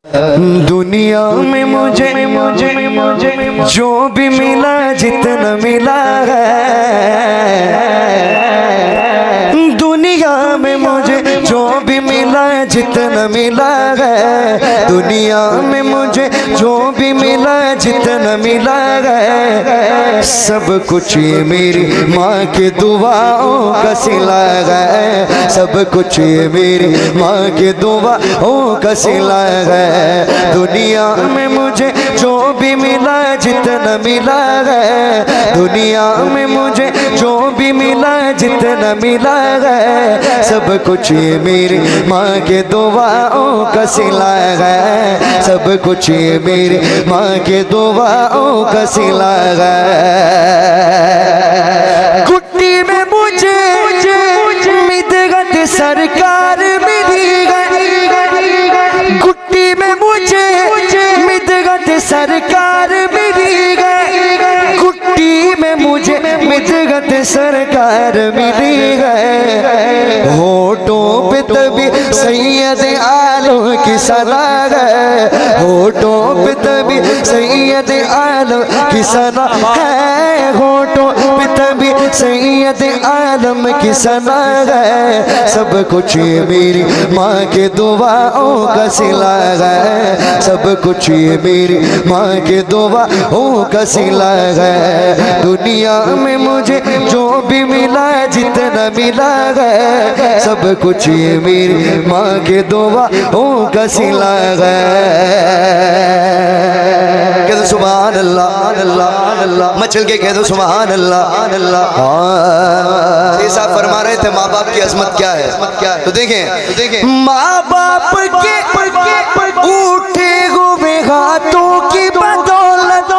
दुनिया में मुझे जो भी मिला जितना मिला है, दुनिया में मुझे जो भी मिला जितना मिला है, दुनिया में मुझे जो भी मिला जितना मिला है, सब कुछ ये मेरी माँ की दुआओं का सिला है, सब कुछ ये मेरी माँ की दुआओं का सिला है। दुनिया में मुझे जो भी मिला जितना मिला है, दुनिया में मुझे जो भी मिला जितना मिला है, सब कुछ ये मेरी माँ के दुआओं का सिला है, सब कुछ ये मेरी माँ के दुआओं का सिला है। कुट्टी में मुझे मिदगत सरकार मिली गई, कुट्टी में मुझे मिदगत सरकार मिली गई, कुट्टी में मुझे मिदगत सरकार मिली गई। होठों पे तभी सैयद आलम की सना है, होठों पे तभी सैयद आलम की सना है, होठों पे तभी सैयद आलम की सना है, सब कुछ ये मेरी माँ के दुआओं का सिला है, सब कुछ ये मेरी माँ के दुआओं का सिला है। दुनिया में मुझे जो भी मिला जितना मिला है, सब कुछ ये मेरी माँ के दुआओं का सिला है। कह दो सुभान अल्लाह अल्लाह अल्लाह, मचल के कह दो सुभान अल्लाह अल्लाह। ये साहब फरमा रहे थे माँ बाप की अजमत क्या है, तो देखें माँ बाप के उठे हुए हाथों की बदौलत,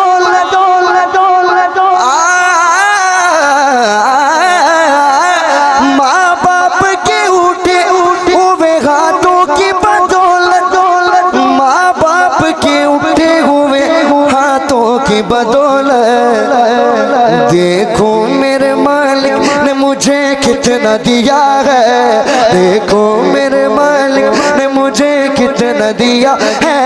माँ बाप के उठे हुए हाथों की बदौलत, माँ बाप के उठे हुए हाथों की बदौलत, देखो मेरे मालिक ने मुझे कितना दिया है, देखो मेरे मालिक ने मुझे कितना दिया है,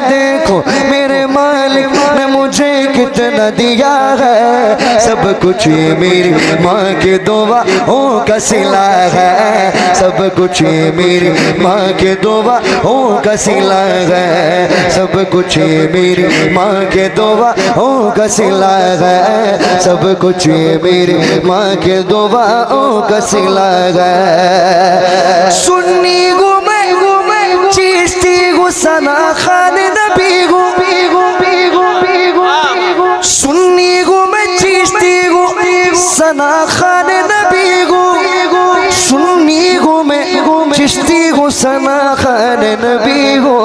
देखो मेरे मालिक ने मुझे कितना दिया है, सब कुछ ये मेरी माँ के दुआओं का सिला है, सब कुछ ये मेरी माँ के दुआओं का सिला है, सब कुछ ये मेरी माँ के दुआओं का सिला है, सब कुछ ये मेरी माँ के दुआओं का सिला है। सुन्नी घूमे चिश्ती गो सना खान नबी गो, सुन्नी घूमे चिश्ती गो सना खान नबी गो, सुन्नी घूमे चिश्ती गो सना खान नबी गो,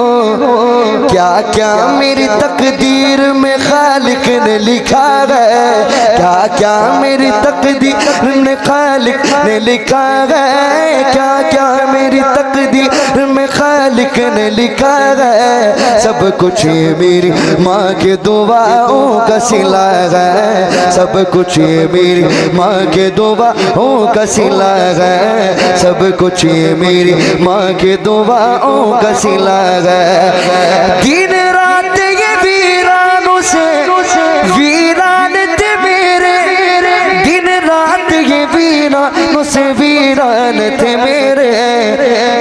क्या क्या मेरी तकदीर में खालिक ने लिखा है, क्या क्या मेरी तकदीर में खालिक ने लिखा है, क्या क्या मेरी तकदीर में खालिक ने लिखा है, सब कुछ ये मेरी माँ के दुआओं का सिला है, सब कुछ ये मेरी माँ के दुआओं का सिला है, सब कुछ ये मेरी माँ के दुआओं का सिला है। दिन रात ये वीरानों से वीरान थे मेरे, दिन रात ये वीरानों से वीरान थे मेरे,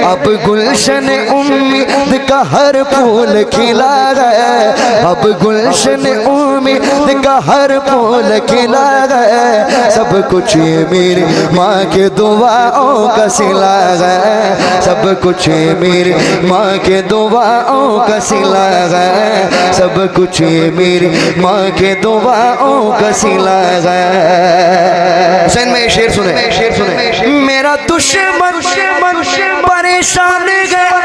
अब गुलशन उम्मीद का हर फूल खिला है, अब गुलशन उम्मीद का हर फूल खिला है, सब कुछ ये मेरी माँ के दुआओं का सिला है, सब कुछ ये मेरी माँ के दुआओं का सिला है, सब कुछ ये मेरी माँ के दुआओं का सिला है। हुसैन में ये शेर सुने, मेरा दुश्मन परेशान गया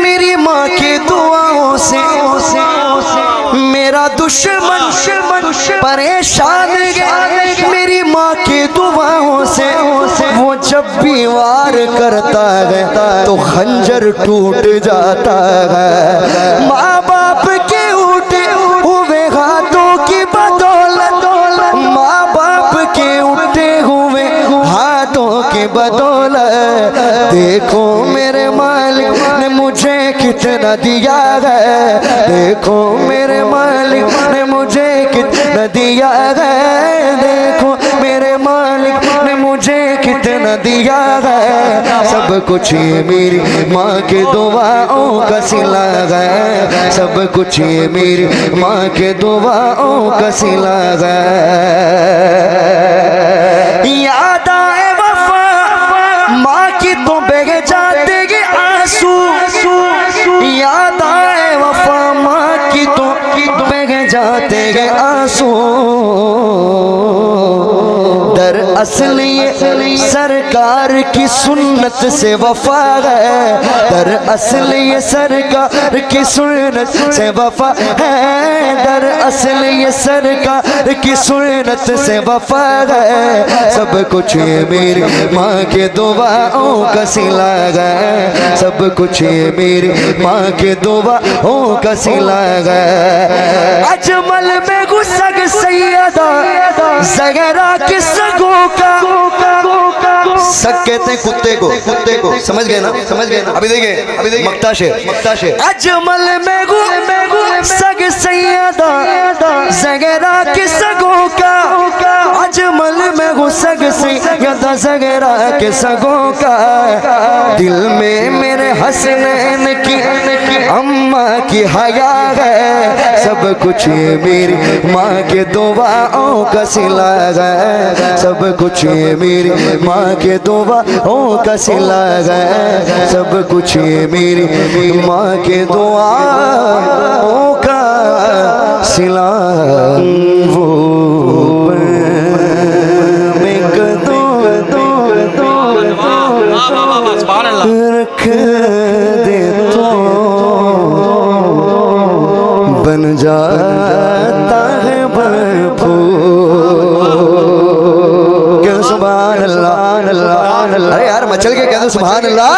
मेरी माँ के दुआओं से, मेरा दुश्मन परेशान गया मेरी माँ के दुआओं से, वो जब भी वार करता है तो खंजर टूट जाता है, माँ बाप के उठे हुए हाथों की बदौलत, माँ बाप के उठे हुए हाथों की बदौलत, देखो मेरे मालिक ने मुझे कितना दिया है, देखो मेरे मालिक ने मुझे कितना दिया है, देखो मेरे मालिक ने मुझे कितना दिया है। सब कुछ ये मेरी माँ के दुआओं का सिला है, सब कुछ ये मेरी माँ के दुआओं का सिला है। याद आए वफा माँ की तो बह जाते गे आंसू, याद आए वफा माँ की तो बह जाते गे आंसू। दरअसल ये सरकार की सुन्नत से वफा है, दरअसल ये सरकार की सुन्नत से वफा है, दरअसल ये सरकार की सुन्नत से वफा है। सब कुछ ये मेरी माँ के दुआओं का सिला है, सब कुछ ये मेरी माँ के दुआओं का सिला है। अजमल में गुस्सग सैयदा ज़हरा के सगों का, सग कहते हैं कुत्ते को, समझ गए ना, समझ गए ना। अभी देखिए मक्ता शेर, अजमल में सग सैयदा ज़हरा के सगों का, अजमल में सग सैयदा ज़हरा के सगों का। दिल में मेरे हसनैन की अम्मा की हया है, सब कुछ ये मेरी माँ के दुआओं का सिला है, सब कुछ ये मेरी माँ के दुआओं का सिला है, सब कुछ ये मेरी माँ के दुआओं का सिला। वो मैं कदों रख दे तो बन जाता है भरपूर। क्या सुभान अल्लाह, अरे यार मचल के कह दो सुभान अल्लाह।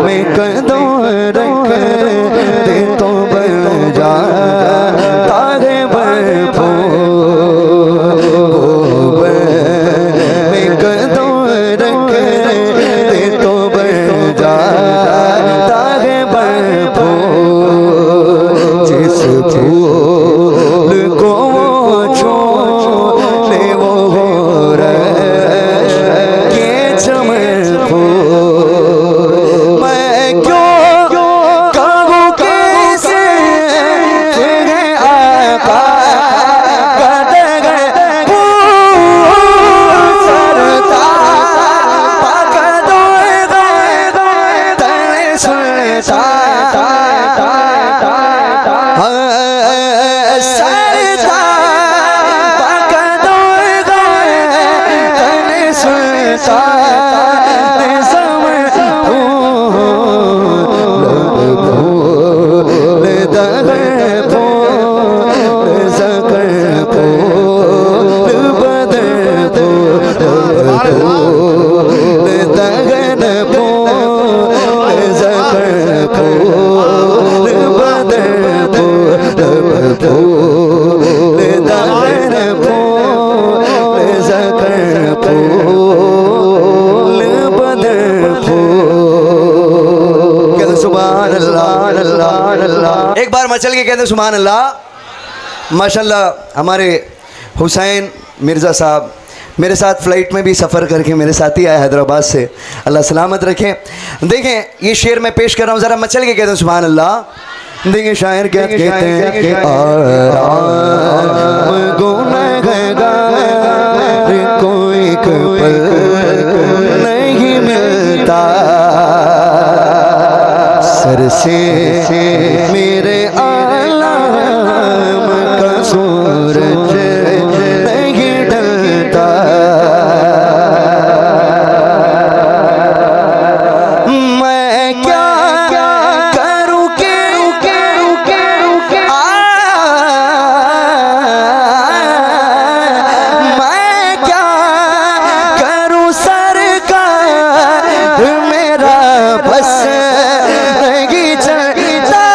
मैं कदों रख दे तो बन जाता है भरपूर। मैं कदों रख दे तो बन जाता है भरपूर। जिस फूल को छोड़े वो हो रश के चमन फूल। मैं क्यों कहूँ कैसे है आका कदर सरता पकड़ो तले सुनता सरता पकड़ो तले सुनता एक बार मचल के कहते सुभान अल्लाह। माशाल्लाह हमारे हुसैन मिर्ज़ा साहब मेरे साथ फ़्लाइट में भी सफ़र करके मेरे साथ ही आए हैदराबाद से, अल्लाह सलामत रखें। देखें ये शेर मैं पेश कर रहा हूँ, ज़रा मचल के कहते हैं सुभान अल्लाह। देखिए शायर क्या कहते हैं, कोई पल नहीं मिलता सर से मेरे आलम का सूरज नहीं ढलता। मैं क्या करूँ मैं क्या करूँ सरकार मेरा बस नहीं चलता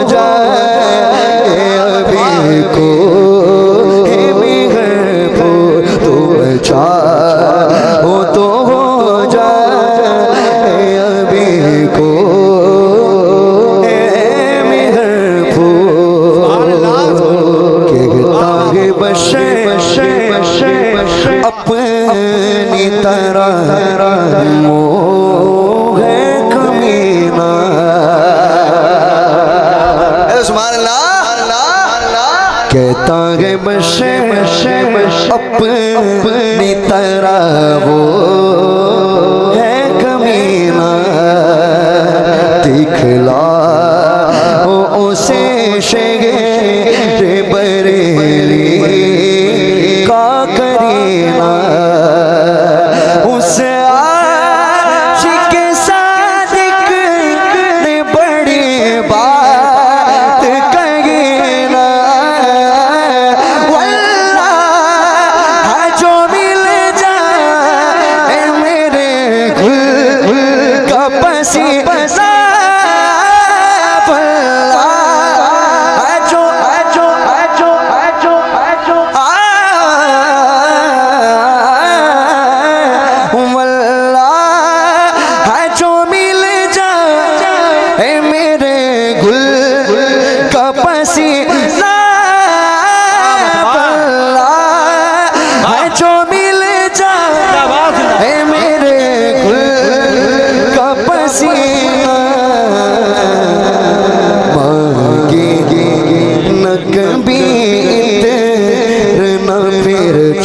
जाए अभी को महबूब तुम चाहो तो हो जाए अभी को अपनी तरह मोह है कमीना। सुभान अल्लाह। कहता है बशे अपनी तरह वो है कमीना, दिखला उसे शेरे बरेली का करीना, उसे आशिक सादिक ने बड़ी बात कही ना, वल्लाह जो मिल जाए मेरे गुल का पसीना,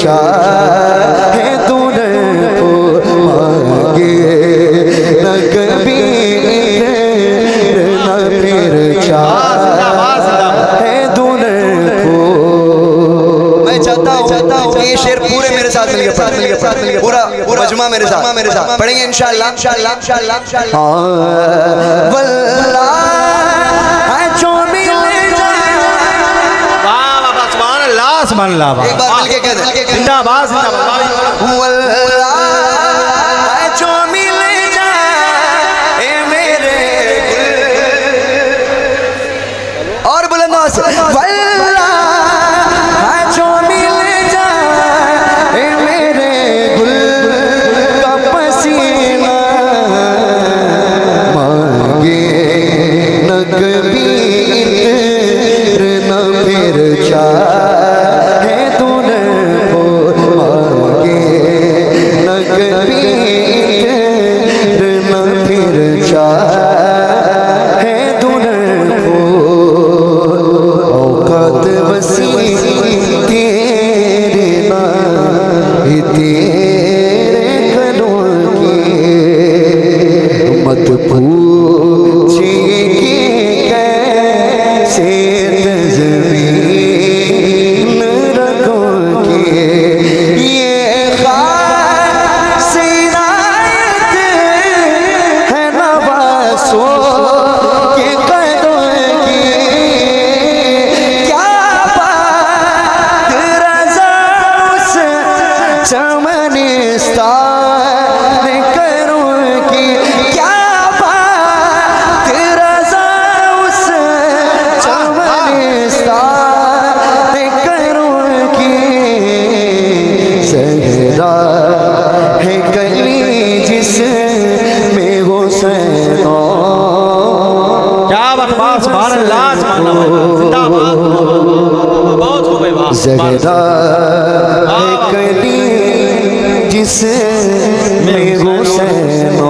चाहे दूल्हे को मांगे न कभी न फिर चाहे दूल्हे को। मैं चाहता हूँ ये शेर पूरे मेरे साथ मिलकर पूरा मजमा मेरे साथ पढ़ेंगे इंशाअल्लाह। एक बार मिलके कह दे जिंदाबाद जिंदाबाद। जो मिल जाए मेरे और बुलंद आवाज से जो मिल जाए मेरे गुल का पसीना, मांगे न कभी न फिर चाहे दूल्हे को, मांगे न कभी न फिर चाहे दूल्हे को। औकात वसी तेरे ना तेरे कदों की, मत पूछिए कि कैसे तज़मीन रखोगे, ये खास इनायत है नवासों के कदों की। क्या बात रज़ा उस चमनिस्तान करूं की, क्या बात रज़ा उस चमनिस्तान करूं की। सहरा है कली जिसमें हुसैन, क्या बात, सुभान अल्लाह सुभान अल्लाह जिंदाबाद। बहुत हो गई बात। सहरा है कली जिसमें हुसैन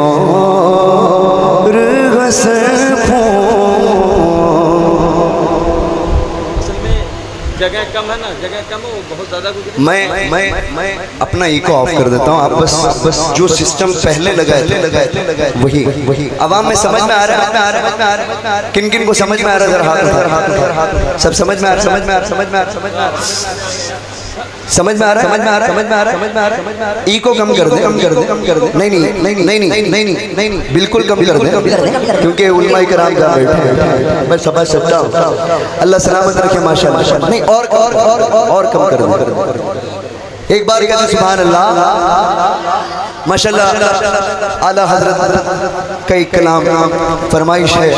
जगह कम है ना, जगह कम है, वो बहुत ज्यादा मैं अपना इको ऑफ कर देता हूँ। आप बस जो सिस्टम पहले लगाए थे वही आवाम में समझ में आ रहा है। किन किन को समझ में आ रहा है? हाथ सब समझ में आ रहा है। समझ में आ रहा है। इको कम कर दे। नहीं, बिल्कुल कम कर दे, क्योंकि उलमाए किराम का बैठे हैं। मैं समझ सकता हूँ, अल्लाह सलामत रखे माशाअल्लाह। नहीं और कम कर दे। एक बार कहते सुभान अल्लाह। माशाल्लाह आला हजरत का एक कलाम फरमाइश है,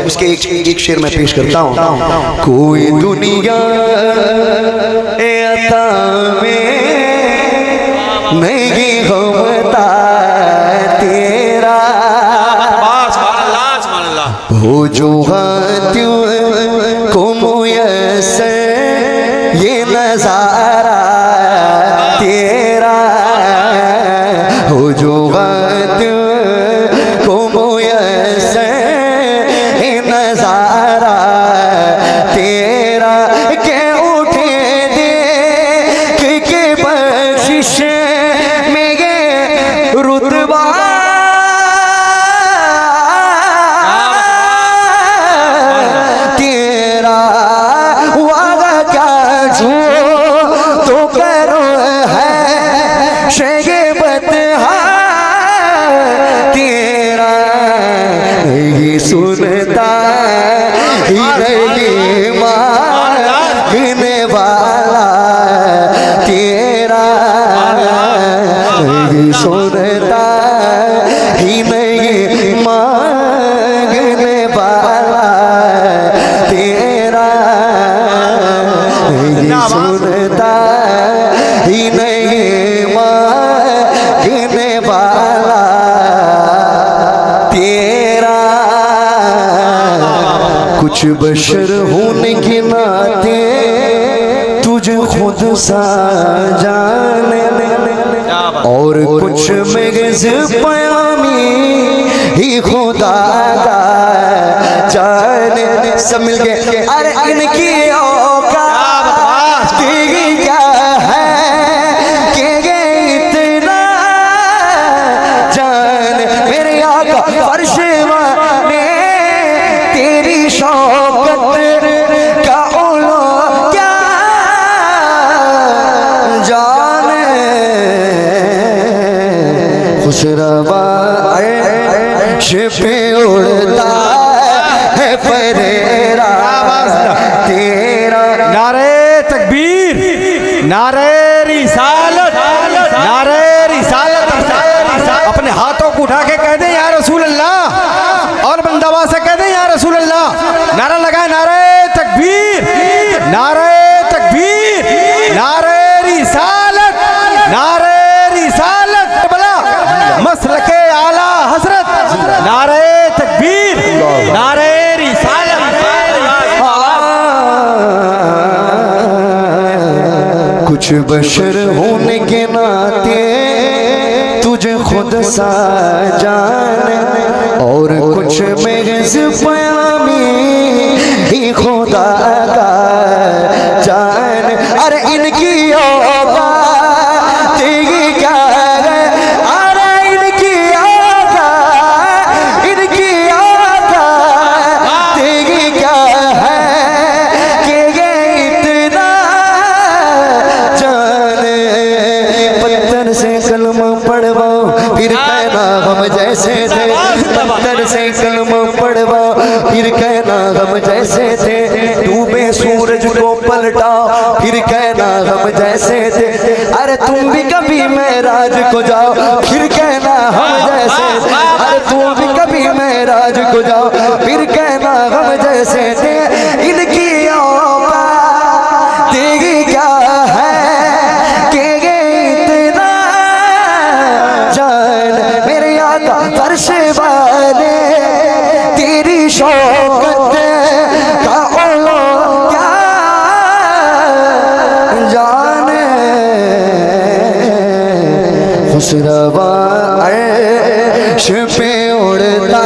उसके एक शेर में पेश करता हूँ। कोई दुनिया ए अता में नहीं होता तेरा, हो जो हाथियों को मुयस्सर ये नजारा तेरा, हो जो हाथियों को मुयस्सर ये नजारा तेरा, के उठे दे के बख्शिश में ये रुतबा सुनता ही नहीं मांगने वाला तेरा, सुनता ही नहीं मांगने वाला तेरा, सुनता ही नहीं मांगने वाला तेरा। कुछ बशर होने के नाते तुझे खुद सा जाने, और कुछ मगज़ पयामी ही खुदा का जाने, सब मिल के अरे इनकी औकात क्या है कि ये इतना जाने, मेरे आका फर्श में तेरी शौकत का ओलो क्या जाने, खुशरवा अर्श पे उड़ता है फरेरा तेरा। नारे तकबीर, नारे रिसालत, नारे रिसालत। अपने हाथों को उठा के कह दे या रसूल अल्लाह, और बंदावा से कह दे या रसूल अल्लाह। नारा लगाए, नारे तकबीर, नारे तकबीर, नारे रिसालत, नारे रिसालत बला मसलके आला हजरत, नारे तकबीर, नारे रिसालत। कुछ बशर होने के नाते तुझे खुद सा जाने, और कुछ मगज़ पयामी ही खुदा का जाने, अरे इनकी औकात क्या है, अरे इनकी औकात, इनकी औकात क्या है कि ये इतना जाने। पत्थर से कलमा पढ़वाओ फिर कहना हम जैसे थे, पत्थर से कलमा पढ़वाओ फिर कहना हम जैसे थे, डूबे सूरज को पलटाओ फिर कहना हम जैसे थे, अरे तुम भी कभी महराज को जाओ फिर कहना हम जैसे थे, अरे तुम भी कभी महराज को जाओ फिर कहना हम जैसे थे। इनकी औकात क्या है कि ये इतना जान, मेरे आका फर्श वाले तेरी शौकत का ओलो क्या जाने, खुशरवा अर्श पे उड़ता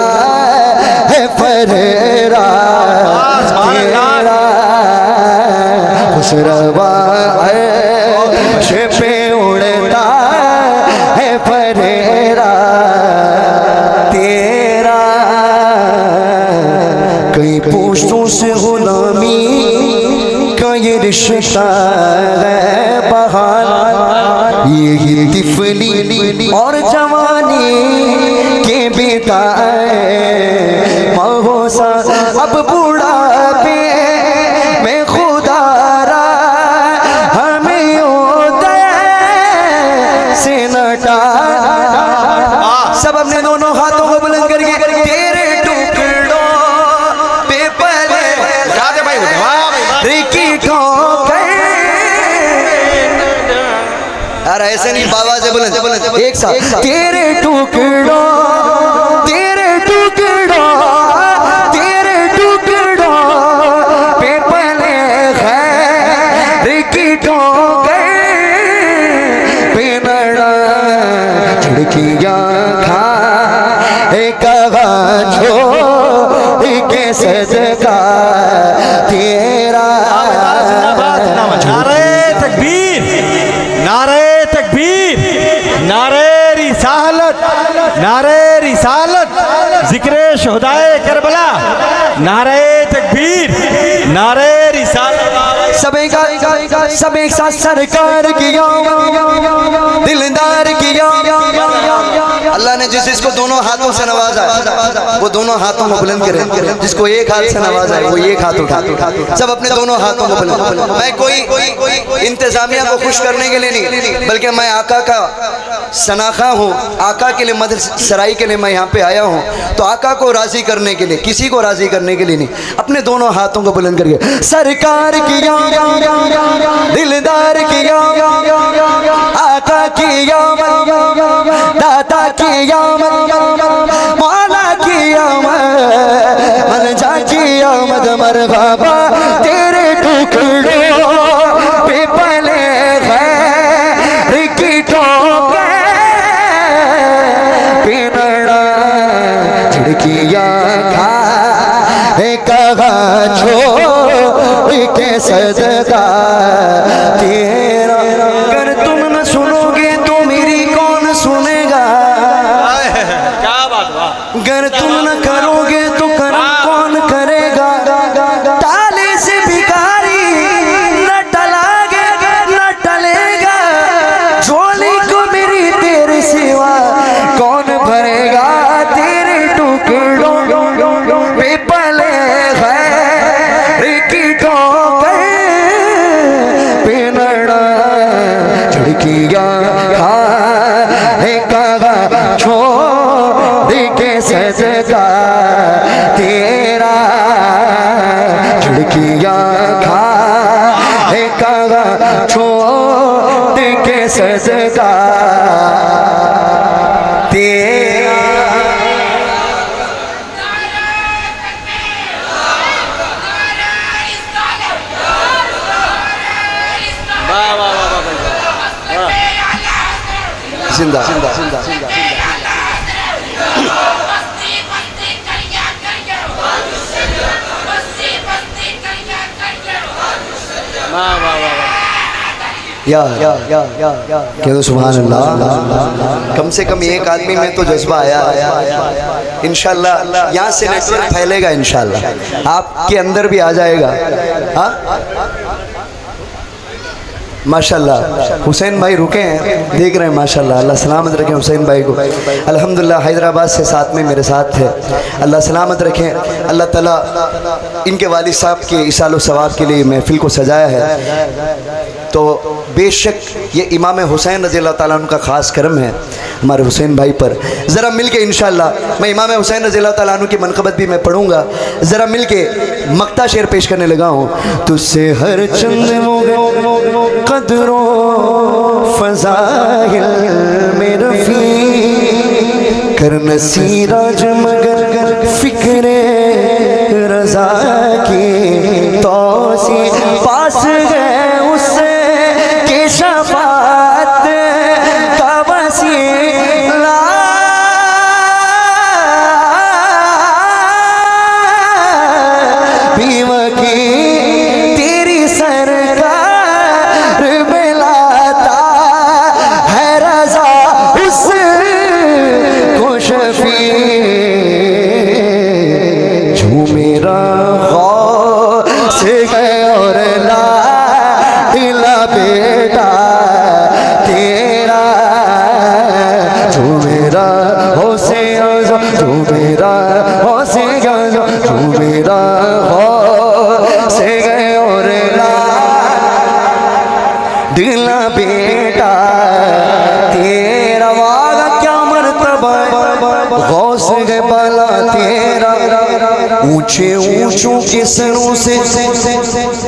है फरेरा तेरा, खुशरवा अर्श पे उड़ता है फरेरा तेरा। कई पुश्तों से गुलामी का ये रिश्ता है बहाना, ये तिफली और जवानी के बिताए महोसा, अब बुढ़ापे में खुदारा हमें उदय से नटा की ठोकर। यार ऐसे नहीं, बाबा से बोले एक साथ। तेरे टुकड़ों तेरे टुकड़ों तेरे टुकड़ों पे पले खैर की ठोकर पे नड़ा खिड़कियां खा कहा छोड़ के सदका तेरा। नारे तकबीर, नारे तकबीर, नारे रिसालत, नारे रिसालत, जिक्र शुहदाए करबला, नारे तकबीर, नारे रिसालत। सब एक साथ सरकार किया, दिलदार किया। अल्लाह ने जिसको दोनों हाथों से नवाजा वो दोनों हाथों को बुलंद करे, जिसको एक हाथ से नवाजा है वो एक हाथ उठा। सब अपने दोनों हाथों को बुलंद। मैं कोई इंतजामिया को खुश करने के लिए नहीं, बल्कि मैं आका का सनाखा हूँ, आका के लिए मदद सराई के लिए मैं यहाँ पे आया हूँ। तो आका को राजी करने के लिए, किसी को राजी करने के लिए नहीं, अपने दोनों हाथों को बुलंद करके सरकार किया, दिलदार किया, आका किया, दाता किया, मौला किया, मन जा किया मद मरहबा तेरे टुकड़ों पे पले खैर की ठोकर पे नड़ा खिड़कियां खा कहा छोड़ के सदका तेरा। अगर तुम न सुनोगे तो मेरी कौन सुनेगा? क्या बात हुआ? अगर तुम न करोगे तो करम कौन करेगा? ताले से भिखारी न टलागे न टलेगा, झोली को मेरी तेरे सिवा कौन भरेगा? तेरे टुकड़ों पे पले खैर की ठोकर पे नड़ा खिड़कियां खा कहा छोड़ के सदका तेरा। खिड़कियां खा कहा छोड़ के सदका तेरा। जिंदा जिंदा जिंदा जिंदा। या कह दो सुभान अल्लाह। कम से कम एक आदमी में तो जज्बा आया। इंशाल्लाह यहाँ से नेटवर्क फैलेगा, इंशाल्लाह आपके अंदर भी आ जाएगा। हाँ माशाल्लाह हुसैन भाई रुके हैं, देख रहे हैं माशाल्लाह। अल्लाह सलामत रखें हुसैन भाई को। अल्हम्दुलिल्लाह हैदराबाद से साथ में मेरे साथ थे, अल्लाह सलामत रखें। अल्लाह ताला इनके वालिद साहब के इसालो सवाब के लिए महफिल को सजाया है। तो बेशक ये इमाम हुसैन रज़ी अल्लाह ताला उनका ख़ास करम है हमारे हुसैन भाई पर। ज़रा मिल के इंशाअल्लाह मैं इमाम हुसैन रज़ी अल्लाह ताला की मनक़बत भी मैं पढ़ूँगा। ज़रा मिल के मक्ता शेर पेश करने लगा हूँ। तुझसे हर चंद कदरों फज़ाइल में रफ़ी कर नसीराज मगर फ़िक्रे रज़ा की तौसी पास गए उससे के शफ़ाअत का वसीला भीम की तेरी सरकार मिलाता है रज़ा उसको शफ़ी। मेरा गौस है और ला दिला बेटा तेरा, जो मेरा होसे जो मेरा होसे जो मेरा होसे गए और ला दिला बेटा तेरा। वादा क्या मर्तबा गौस गए बाला तेरा, ऊंचे ऊंचों किस्मों से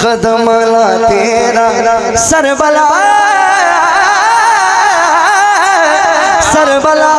कदम ला तेरा सरबला सरबला